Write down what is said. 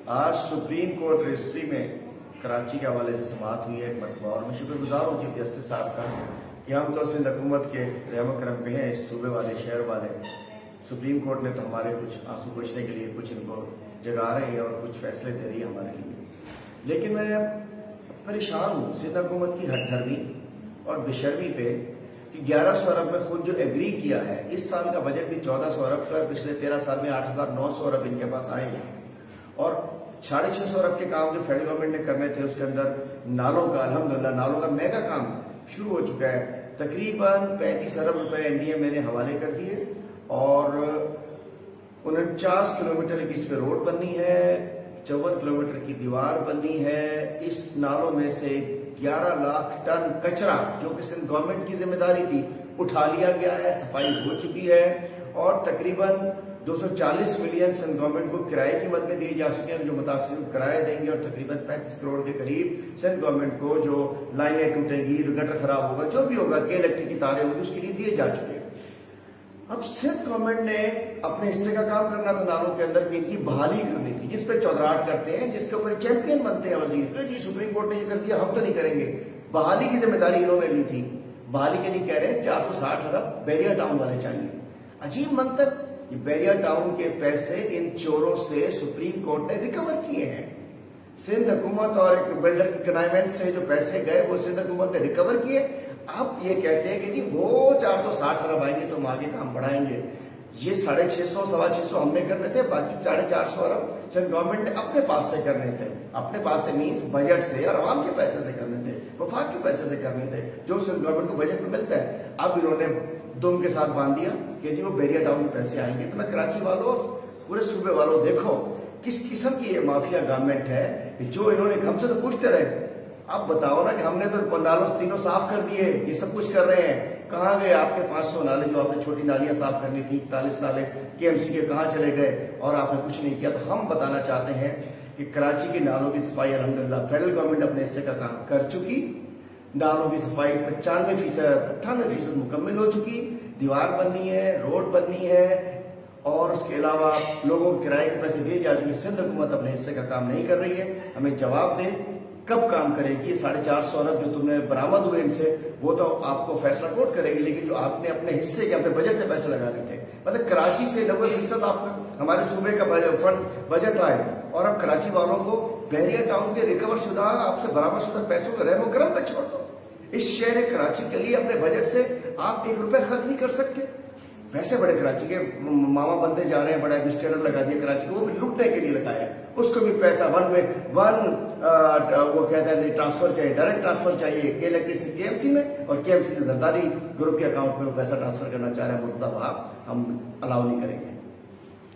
آج supreme court registry میں کراچی کے حوالے سے سماعت ہوئی ہے ایک مرتبہ، اور میں شکر گزار ہوں چیف جسٹس صاحب کا کہ ہم تو سندھ حکومت کے رحم و کرم پہ ہیں، صوبے والے شہر والے۔ سپریم کورٹ نے تو ہمارے کچھ آنسو پوچھنے کے لیے کچھ ان کو جگا رہے ہیں اور کچھ فیصلے دے رہی ہے ہمارے لیے، لیکن میں پریشان ہوں سندھ حکومت کی ہٹ دھرمی اور بشرمی پہ کہ 1100 ارب میں خود جو ایگری کیا ہے، اس سال کا بجٹ بھی 1400 ارب کا، پچھلے 13 سال میں 8900 ارب ان کے پاس آئے ہیں، اور 650 ارب کے کام جو فیڈرل گورنمنٹ نے کرنے تھے اس کے اندر نالوں کا الحمدللہ نالوں کا میگا کام شروع ہو چکا ہے۔ تقریباً 35 ارب روپے این ڈی اے میں نے حوالے کر دیے، اور 49 کلومیٹر کی اس پہ روڈ بننی ہے، 54 کلومیٹر کی دیوار بننی ہے۔ اس نالوں میں سے 11 لاکھ ٹن کچرا جو کہ سندھ گورنمنٹ کی ذمہ داری تھی اٹھا لیا گیا ہے، صفائی ہو چکی ہے، اور تقریباً 240 ملین سندھ گورنمنٹ کو کرائے کی مد میں دیے جا چکے ہیں جو متاثر کرایہ دیں گے، اور تقریباً 35 کروڑ کے قریب سندھ گورنمنٹ کو جو لائنیں ٹوٹیں گی، گٹر خراب ہوگا، جو بھی ہوگا کہ الیکٹرک کی تاریں ہوگی، اس کے لیے دیے جا چکے ہیں۔ اب سندھ گورنمنٹ نے اپنے حصے کا کام کرنا تھا نالوں کے اندر کہ ان کی بحالی کرنی تھی، جس پہ چودراہٹ کرتے ہیں، جس کے اوپر چیمپئن بنتے ہیں وزیر، جی سپریم کورٹ نے یہ کر دیا ہم تو نہیں کریں گے۔ بحالی کی ذمہ داری انہوں نے لی تھی، بحالی کے لیے کہہ رہے ہیں 460 ارب بیریا ٹاؤن والے چاہیے۔ عجیب منطق، یہ بیریا ٹاؤن کے پیسے ان چوروں سے سپریم کورٹ نے ریکور کیے ہیں۔ سندھ حکومت اور ایک بلڈر کی کنائمنٹ سے جو پیسے گئے وہ سندھ حکومت نے ریکور کیے۔ آپ یہ کہتے ہیں کہ جی وہ 460 ارب آئیں گے تو ہم آگے کام بڑھائیں گے۔ یہ 650 650 ہم نے کرنے تھے، باقی 450 ارب سندھ گورنمنٹ نے اپنے پاس سے کرنے تھے، اپنے پاس سے مینس بجٹ سے اور عوام کے پیسے سے کرنے تھے، وفاق کے پیسے سے کرنے تھے جو سندھ گورنمنٹ کو بجٹ میں ملتا ہے۔ اب انہوں نے دم کے ساتھ باندھ دیا کہ جی وہ بیریا ٹاؤن کے پیسے آئیں گے۔ تو میں کراچی والوں اور پورے صوبے والوں دیکھو کس قسم کی یہ مافیا گورنمنٹ ہے کہ جو انہوں نے ہم سے تو پوچھتے رہے، اب بتاؤ نا کہ ہم نے تو نالوں تینوں صاف کر دیے، یہ سب کچھ کر رہے ہیں، کہاں گئے آپ کے 500 نالے جو آپ نے چھوٹی نالیاں صاف کرنی تھی، 41 نالے کے ایم سی کے کہاں چلے گئے، اور آپ نے کچھ نہیں کیا۔ تو ہم بتانا چاہتے ہیں کہ کراچی کی نالوں کی صفائی الحمدللہ فیڈرل گورنمنٹ اپنے حصے کا کام کر چکی، نالوں کی صفائی 95% 98% مکمل ہو چکی، دیوار بننی ہے، روڈ بننی ہے، اور اس کے علاوہ لوگوں کو کرائے کے پیسے دیے جا چکے۔ سندھ حکومت اپنے حصے کا کام نہیں کر رہی ہے، ہمیں جواب دے کب کام کرے گی۔ 450 ارب جو تم نے برآمد ہوئے ان سے وہ تو آپ کو فیصلہ کورٹ کرے گی، لیکن جو آپ نے اپنے حصے کے اپنے بجٹ سے پیسے لگانے تھے، مطلب کراچی سے 90% آپ کا ہمارے صوبے کا فنڈ بجٹ آئے، اور اب کراچی والوں کو بحریہ ٹاؤن کے ریکور شدہ آپ سے برآمد شدہ پیسوں کا رحم و کرم پہ چھوڑ دو۔ اس شہر کراچی کے لیے اپنے بجٹ سے آپ 1 روپے خرچ نہیں کر سکتے۔ ویسے بڑے کراچی کے ماما بندے جا رہے ہیں، بڑا ایڈمنسٹریٹر لگا دیا کراچی کو، وہ بھی لوٹنے کے لیے لگایا، اس کو بھی پیسہ وہ کہتا ہے ٹرانسفر چاہیے، ڈائریکٹ ٹرانسفر چاہیے کے الیکٹرسٹی کے ایم سی میں، اور کے ایم سی سے زرداری گروپ کے اکاؤنٹ میں وہ پیسہ ٹرانسفر کرنا چاہ رہے ہیں مرتضی وہاب، ہم الاؤ نہیں کریں گے۔